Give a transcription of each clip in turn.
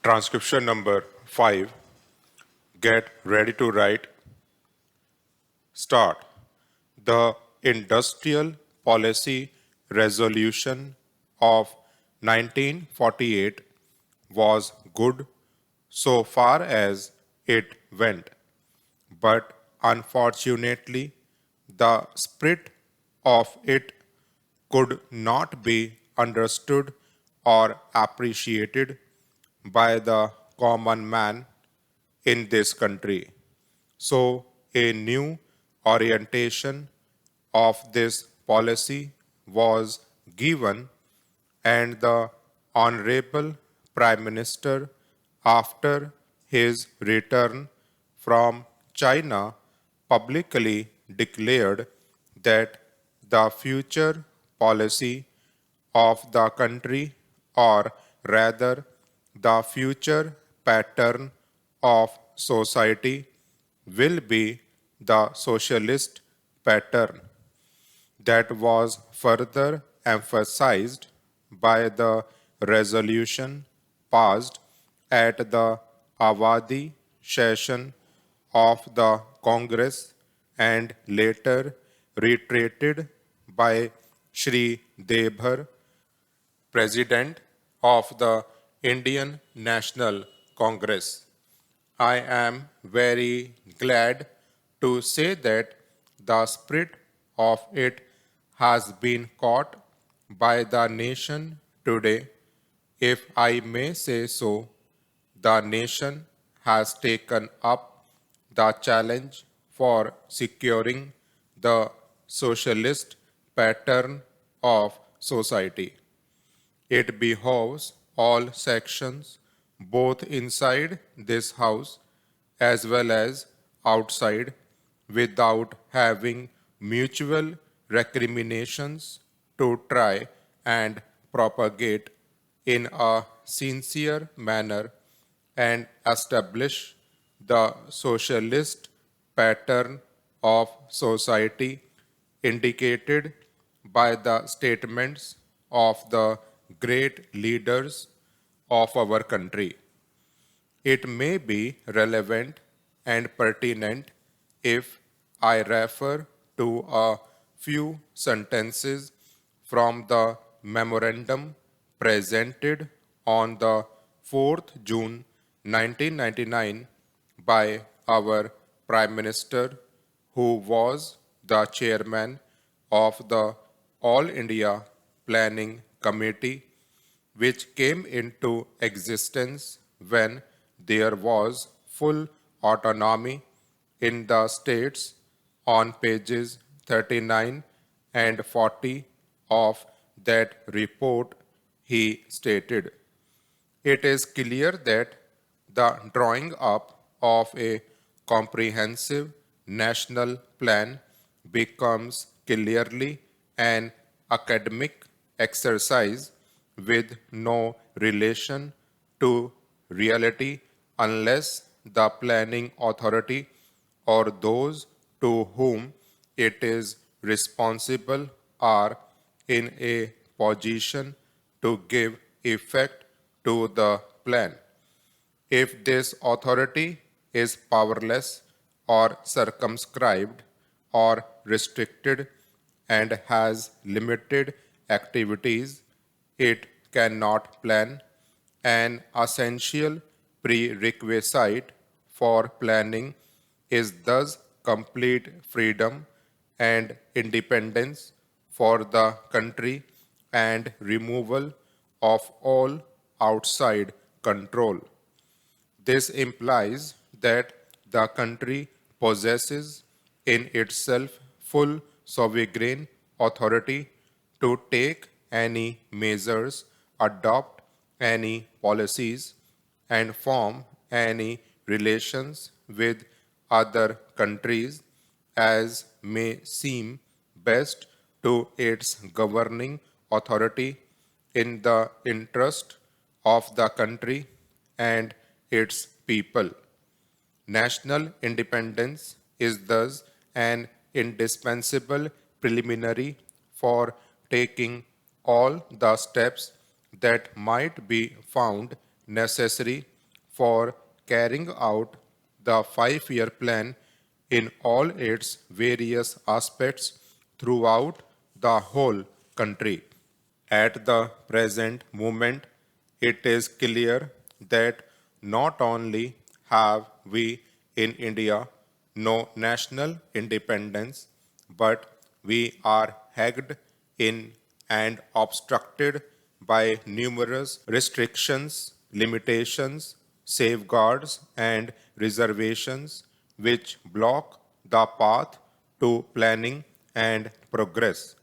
Transcription number 5. Get ready to write. Start. The Industrial Policy Resolution of 1948 was good so far as it went, but unfortunately, the spirit of it could not be understood or appreciated by the common man in this country. So, a new orientation of this policy was given, and the Honorable Prime Minister, after his return from China, publicly declared that the future policy of the country, or rather, the future pattern of society, will be the socialist pattern. That was further emphasized by the resolution passed at the Avadi session of the Congress and later reiterated by Shri Debhar, President of the Indian National Congress. I am very glad to say that the spirit of it has been caught by the nation today. If I may say so, the nation has taken up the challenge for securing the socialist pattern of society. It behoves all sections, both inside this house as well as outside, without having mutual recriminations, to try and propagate in a sincere manner and establish the socialist pattern of society indicated by the statements of the great leaders of our country. It may be relevant and pertinent if I refer to a few sentences from the memorandum presented on the 4th June 1999 by our Prime Minister, who was the chairman of the All India Planning Committee, which came into existence when there was full autonomy in the states, on pages 39 and 40 of that report. He stated, "It is clear that the drawing up of a comprehensive national plan becomes clearly an academic exercise with no relation to reality unless the planning authority or those to whom it is responsible are in a position to give effect to the plan. If this authority is powerless or circumscribed or restricted and has limited activities, it cannot plan. An essential prerequisite for planning is thus complete freedom and independence for the country and removal of all outside control. This implies that the country possesses in itself full sovereign authority to take any measures, adopt any policies, and form any relations with other countries as may seem best to its governing authority in the interest of the country and its people. National independence is thus an indispensable preliminary for taking all the steps that might be found necessary for carrying out the 5-year plan in all its various aspects throughout the whole country. At the present moment, it is clear that not only have we in India no national independence, but we are hagged in and obstructed by numerous restrictions, limitations, safeguards, and reservations which block the path to planning and progress.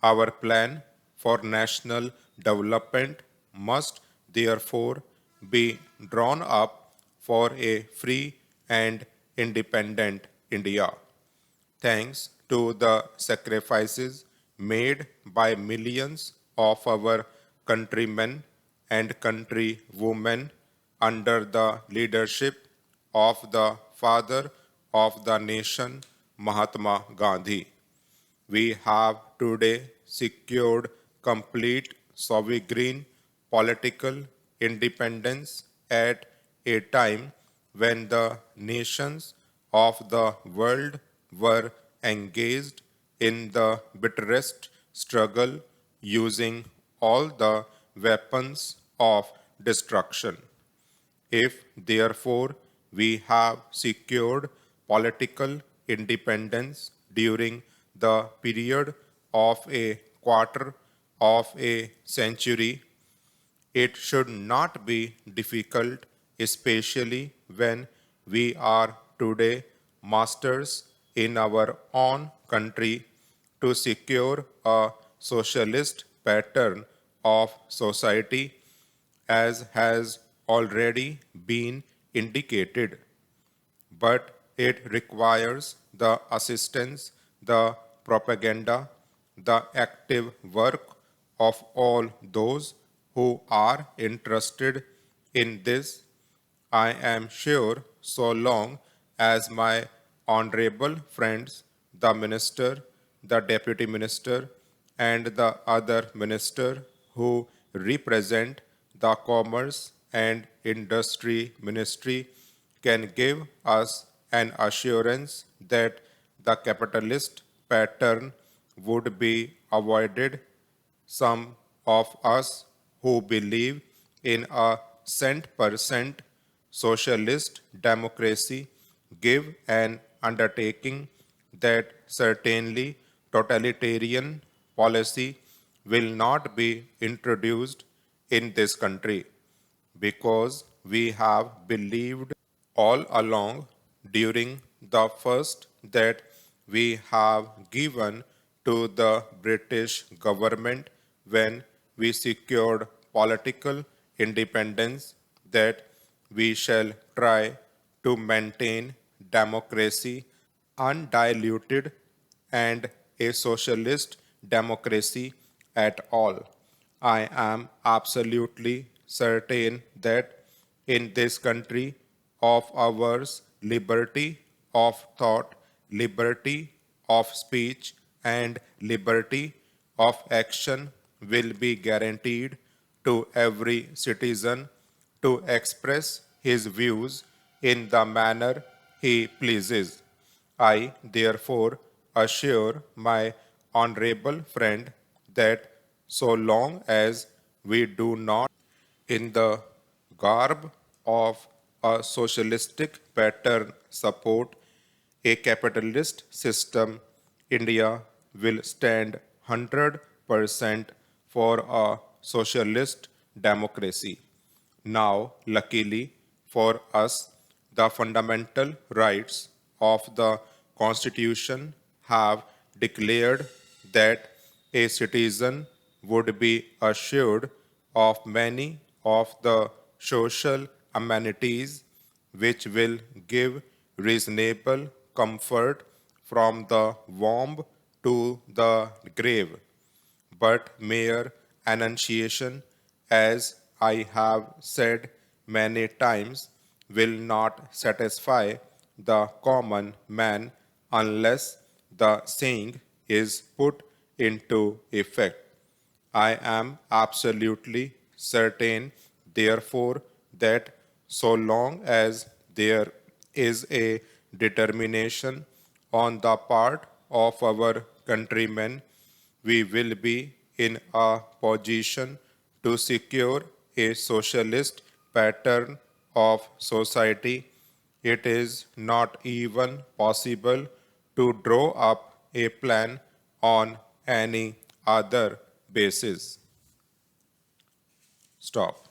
Our plan for national development must therefore be drawn up for a free and independent India. Thanks to the sacrifices made by millions of our countrymen and countrywomen under the leadership of the father of the nation, Mahatma Gandhi. We have today secured complete sovereign political independence at a time when the nations of the world were engaged in the bitterest struggle using all the weapons of destruction. If, therefore, we have secured political independence during the period of a quarter of a century, it should not be difficult, especially when we are today masters in our own country, to secure a socialist pattern of society as has already been indicated, but it requires the assistance, the propaganda, the active work of all those who are interested in this. I am sure so long as my honorable friends, the minister, the deputy minister, and the other minister who represent the commerce and industry ministry can give us an assurance that the capitalist pattern would be avoided. Some of us who believe in a cent-per-cent socialist democracy give an undertaking that certainly totalitarian policy will not be introduced in this country, because we have believed all along during the first that we have given to the British government when we secured political independence that we shall try to maintain democracy undiluted and a socialist democracy at all. I am absolutely certain that in this country of ours, liberty of thought, liberty of speech, and liberty of action will be guaranteed to every citizen to express his views in the manner he pleases. I therefore assure my honorable friend that so long as we do not, in the garb of a socialistic pattern, support a capitalist system, India will stand 100% for a socialist democracy. Now, luckily for us, the fundamental rights of the Constitution have declared that a citizen would be assured of many of the social amenities which will give reasonable comfort from the womb to the grave. But mere enunciation, as I have said many times, will not satisfy the common man unless the saying is put into effect. I am absolutely certain, therefore, that So long as there is a determination on the part of our countrymen, we will be in a position to secure a socialist pattern of society. It is not even possible to draw up a plan on any other basis. Stop.